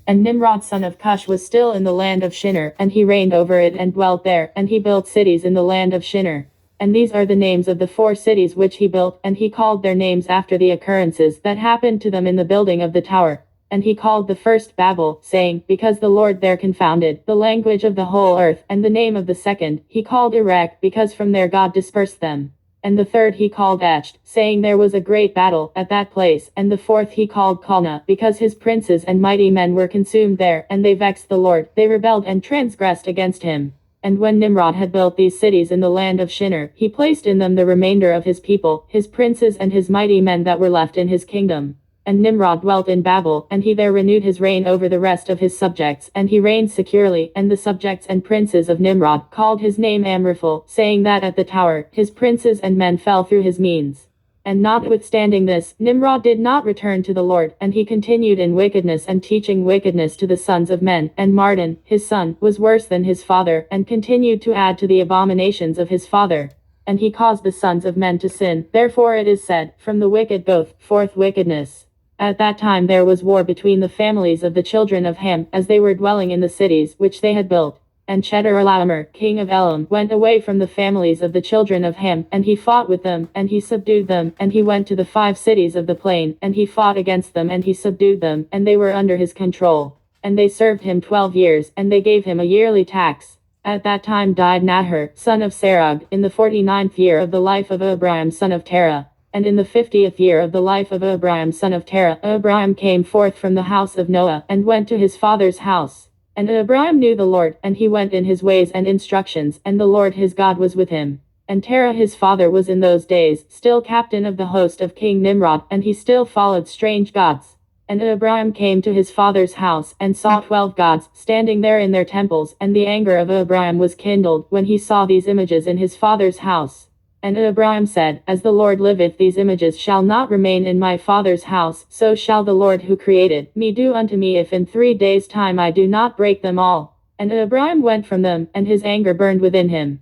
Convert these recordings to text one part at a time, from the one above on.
And Nimrod son of Cush was still in the land of Shinar, and he reigned over it and dwelt there, and he built cities in the land of Shinar. And these are the names of the 4 cities which he built, and he called their names after the occurrences that happened to them in the building of the tower. And he called the first Babel, saying, because the Lord there confounded the language of the whole earth. And the name of the second he called Erech, because from there God dispersed them. And the third he called Etched, saying there was a great battle at that place. And the fourth he called Calneh, because his princes and mighty men were consumed there, and they vexed the Lord, they rebelled and transgressed against him. And when Nimrod had built these cities in the land of Shinar, he placed in them the remainder of his people, his princes and his mighty men that were left in his kingdom. And Nimrod dwelt in Babel, and he there renewed his reign over the rest of his subjects, and he reigned securely. And the subjects and princes of Nimrod called his name Amraphel, saying that at the tower his princes and men fell through his means. And notwithstanding this, Nimrod did not return to the Lord, and he continued in wickedness and teaching wickedness to the sons of men. And Mardon, his son, was worse than his father, and continued to add to the abominations of his father. And he caused the sons of men to sin. Therefore it is said, from the wicked goeth forth wickedness. At that time there was war between the families of the children of Ham, as they were dwelling in the cities which they had built. And Chedorlaomer, king of Elam, went away from the families of the children of Ham, and he fought with them, and he subdued them. And he went to the 5 cities of the plain, and he fought against them, and he subdued them, and they were under his control. And they served him 12 years, and they gave him a yearly tax. At that time died Nahor, son of Serug, in the 49th year of the life of Abraham son of Terah. And in the 50th year of the life of Abraham son of Terah, Abraham came forth from the house of Noah, and went to his father's house. And Abraham knew the Lord, and he went in his ways and instructions, and the Lord his God was with him. And Terah his father was in those days still captain of the host of King Nimrod, and he still followed strange gods. And Abraham came to his father's house, and saw 12 gods standing there in their temples, and the anger of Abraham was kindled when he saw these images in his father's house. And Abraham said, as the Lord liveth, these images shall not remain in my father's house, so shall the Lord who created me do unto me, if in 3 days' time I do not break them all. And Abraham went from them, and his anger burned within him.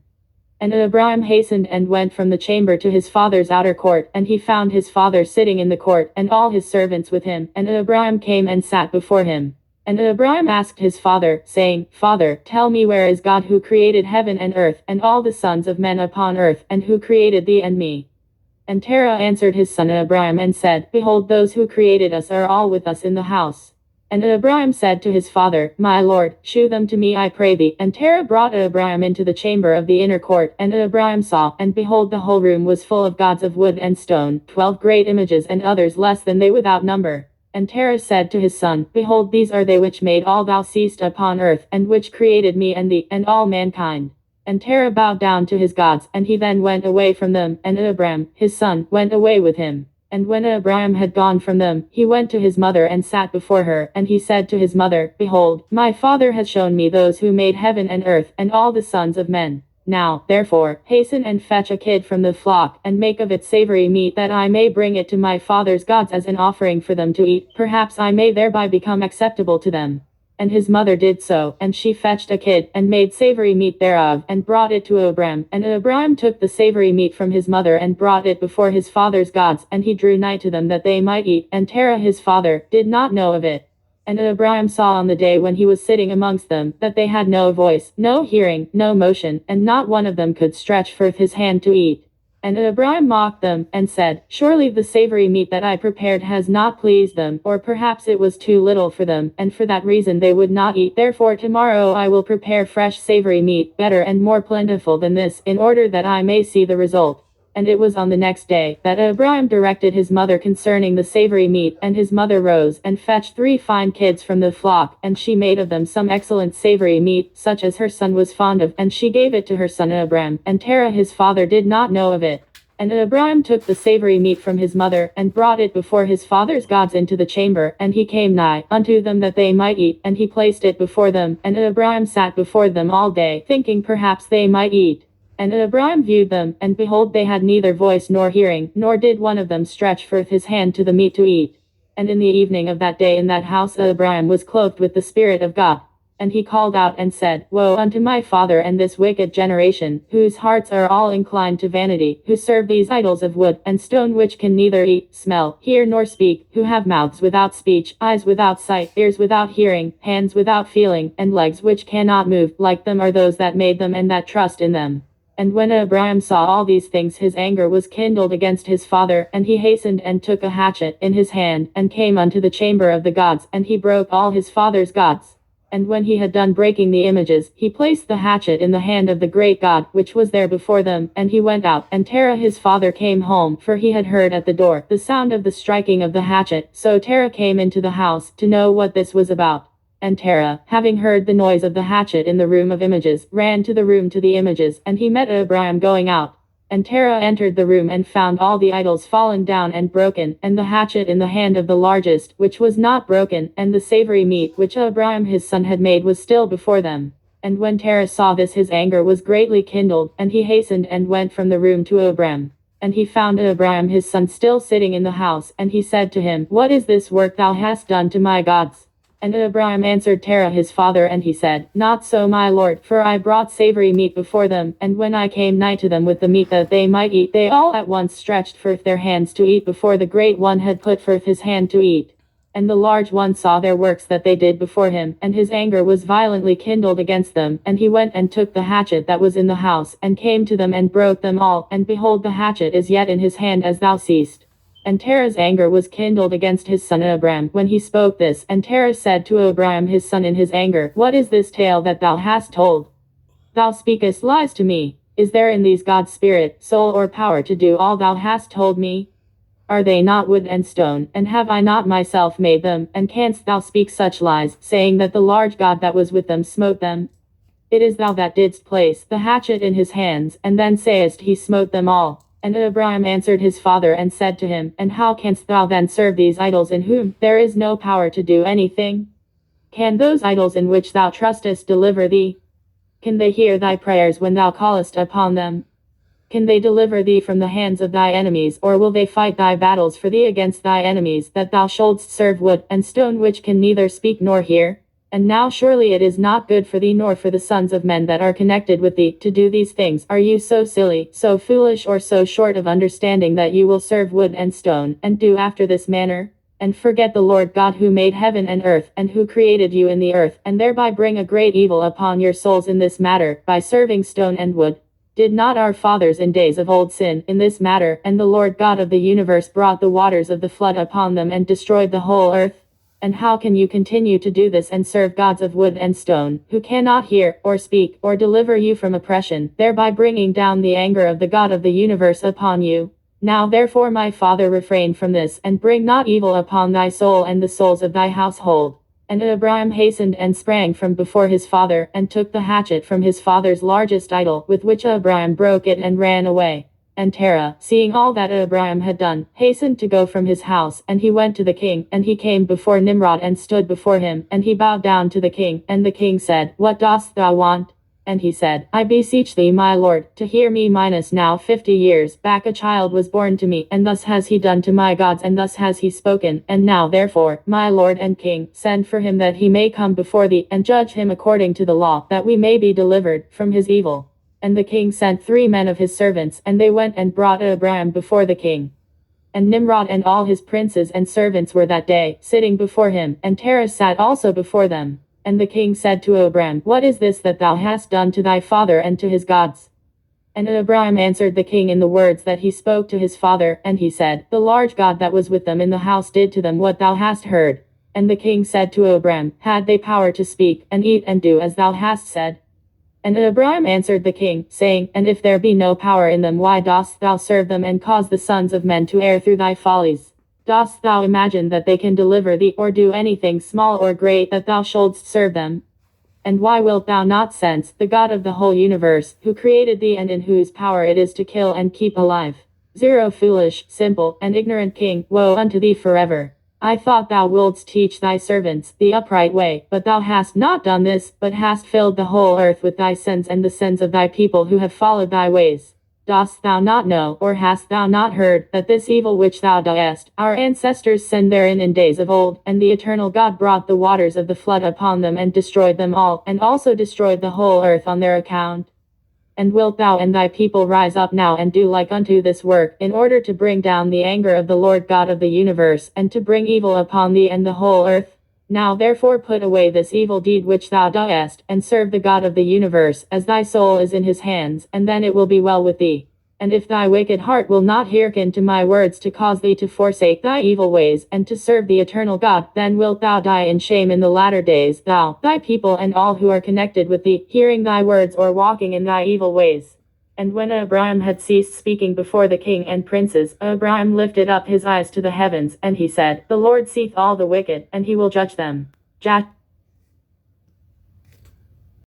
And Abraham hastened and went from the chamber to his father's outer court, and he found his father sitting in the court, and all his servants with him. And Abraham came and sat before him. And Abraham asked his father, saying, Father, tell me, where is God who created heaven and earth, and all the sons of men upon earth, and who created thee and me? And Terah answered his son Abraham and said, Behold, those who created us are all with us in the house. And Abraham said to his father, My lord, shew them to me, I pray thee. And Terah brought Abraham into the chamber of the inner court, and Abraham saw, and behold, the whole room was full of gods of wood and stone, 12 great images, and others less than they without number. And Terah said to his son, Behold, these are they which made all thou seest upon earth, and which created me and thee, and all mankind. And Terah bowed down to his gods, and he then went away from them, and Abraham, his son, went away with him. And when Abraham had gone from them, he went to his mother and sat before her, and he said to his mother, Behold, my father has shown me those who made heaven and earth, and all the sons of men. Now, therefore, hasten and fetch a kid from the flock, and make of it savory meat, that I may bring it to my father's gods as an offering for them to eat. Perhaps I may thereby become acceptable to them. And his mother did so, and she fetched a kid, and made savory meat thereof, and brought it to Abraham. And Abraham took the savory meat from his mother, and brought it before his father's gods, and he drew nigh to them that they might eat. And Terah his father did not know of it. And Abraham saw on the day when he was sitting amongst them, that they had no voice, no hearing, no motion, and not one of them could stretch forth his hand to eat. And Abraham mocked them, and said, Surely the savory meat that I prepared has not pleased them, or perhaps it was too little for them, and for that reason they would not eat. Therefore tomorrow I will prepare fresh savory meat, better and more plentiful than this, in order that I may see the result. And it was on the next day that Abraham directed his mother concerning the savory meat, and his mother rose and fetched 3 fine kids from the flock, and she made of them some excellent savory meat, such as her son was fond of, and she gave it to her son Abraham. And Terah his father did not know of it. And Abraham took the savory meat from his mother, and brought it before his father's gods into the chamber, and he came nigh unto them that they might eat, and he placed it before them. And Abraham sat before them all day, thinking perhaps they might eat. And Abraham viewed them, and behold, they had neither voice nor hearing, nor did one of them stretch forth his hand to the meat to eat. And in the evening of that day in that house Abraham was clothed with the Spirit of God. And he called out and said, Woe unto my father and this wicked generation, whose hearts are all inclined to vanity, who serve these idols of wood and stone which can neither eat, smell, hear nor speak, who have mouths without speech, eyes without sight, ears without hearing, hands without feeling, and legs which cannot move. Like them are those that made them and that trust in them. And when Abraham saw all these things, his anger was kindled against his father, and he hastened and took a hatchet in his hand, and came unto the chamber of the gods, and he broke all his father's gods. And when he had done breaking the images, he placed the hatchet in the hand of the great God, which was there before them, and he went out. And Terah his father came home, for he had heard at the door the sound of the striking of the hatchet. So Terah came into the house, to know what this was about. And Terah, having heard the noise of the hatchet in the room of images, ran to the room to the images, and he met Abraham going out. And Terah entered the room and found all the idols fallen down and broken, and the hatchet in the hand of the largest, which was not broken, and the savory meat which Abraham his son had made was still before them. And when Terah saw this, his anger was greatly kindled, and he hastened and went from the room to Abraham. And he found Abraham his son still sitting in the house, and he said to him, What is this work thou hast done to my gods? And Abraham answered Terah his father, and he said, Not so, my lord, for I brought savory meat before them, and when I came nigh to them with the meat that they might eat, they all at once stretched forth their hands to eat before the great one had put forth his hand to eat. And the large one saw their works that they did before him, and his anger was violently kindled against them, and he went and took the hatchet that was in the house, and came to them and broke them all, and behold, the hatchet is yet in his hand as thou seest. And Terah's anger was kindled against his son Abraham when he spoke this. And Terah said to Abraham his son in his anger, What is this tale that thou hast told? Thou speakest lies to me. Is there in these God's spirit, soul, or power to do all thou hast told me? Are they not wood and stone, and have I not myself made them? And canst thou speak such lies, saying that the large God that was with them smote them? It is thou that didst place the hatchet in his hands, and then sayest he smote them all. And Abraham answered his father and said to him, And how canst thou then serve these idols in whom there is no power to do anything? Can those idols in which thou trustest deliver thee? Can they hear thy prayers when thou callest upon them? Can they deliver thee from the hands of thy enemies, or will they fight thy battles for thee against thy enemies, that thou shouldst serve wood and stone which can neither speak nor hear? And now surely it is not good for thee nor for the sons of men that are connected with thee to do these things. Are you so silly, so foolish, or so short of understanding that you will serve wood and stone, and do after this manner? And forget the Lord God who made heaven and earth, and who created you in the earth, and thereby bring a great evil upon your souls in this matter, by serving stone and wood. Did not our fathers in days of old sin in this matter, and the Lord God of the universe brought the waters of the flood upon them and destroyed the whole earth? And how can you continue to do this and serve gods of wood and stone, who cannot hear, or speak, or deliver you from oppression, thereby bringing down the anger of the God of the universe upon you? Now therefore, my father, refrain from this, and bring not evil upon thy soul and the souls of thy household. And Abraham hastened and sprang from before his father, and took the hatchet from his father's largest idol, with which Abraham broke it, and ran away. And Terah, seeing all that Abraham had done, hastened to go from his house, and he went to the king, and he came before Nimrod and stood before him, and he bowed down to the king. And the king said, What dost thou want? And he said, I beseech thee, my lord, to hear me. Now 50 years back a child was born to me, and thus has he done to my gods, and thus has he spoken. And now therefore, my lord and king, send for him that he may come before thee, and judge him according to the law, that we may be delivered from his evil. And the king sent 3 men of his servants, and they went and brought Abraham before the king. And Nimrod and all his princes and servants were that day sitting before him, and Terah sat also before them. And the king said to Abraham, What is this that thou hast done to thy father and to his gods? And Abraham answered the king in the words that he spoke to his father, and he said, The large God that was with them in the house did to them what thou hast heard. And the king said to Abraham, Had they power to speak, and eat, and do as thou hast said? And Abraham answered the king, saying, And if there be no power in them, why dost thou serve them, and cause the sons of men to err through thy follies? Dost thou imagine that they can deliver thee, or do anything small or great, that thou shouldst serve them? And why wilt thou not sense the God of the whole universe, who created thee, and in whose power it is to kill and keep alive? 0 Foolish, simple, and ignorant king, woe unto thee forever! I thought thou wouldst teach thy servants the upright way, but thou hast not done this, but hast filled the whole earth with thy sins and the sins of thy people who have followed thy ways. Dost thou not know, or hast thou not heard, that this evil which thou doest, our ancestors sinned therein in days of old, and the eternal God brought the waters of the flood upon them and destroyed them all, and also destroyed the whole earth on their account? And wilt thou and thy people rise up now and do like unto this work, in order to bring down the anger of the Lord God of the universe, and to bring evil upon thee and the whole earth? Now therefore put away this evil deed which thou doest, and serve the God of the universe, as thy soul is in his hands, and then it will be well with thee. And if thy wicked heart will not hearken to my words to cause thee to forsake thy evil ways, and to serve the eternal God, then wilt thou die in shame in the latter days, thou, thy people, and all who are connected with thee, hearing thy words or walking in thy evil ways. And when Abraham had ceased speaking before the king and princes, Abraham lifted up his eyes to the heavens, and he said, The Lord seeth all the wicked, and he will judge them.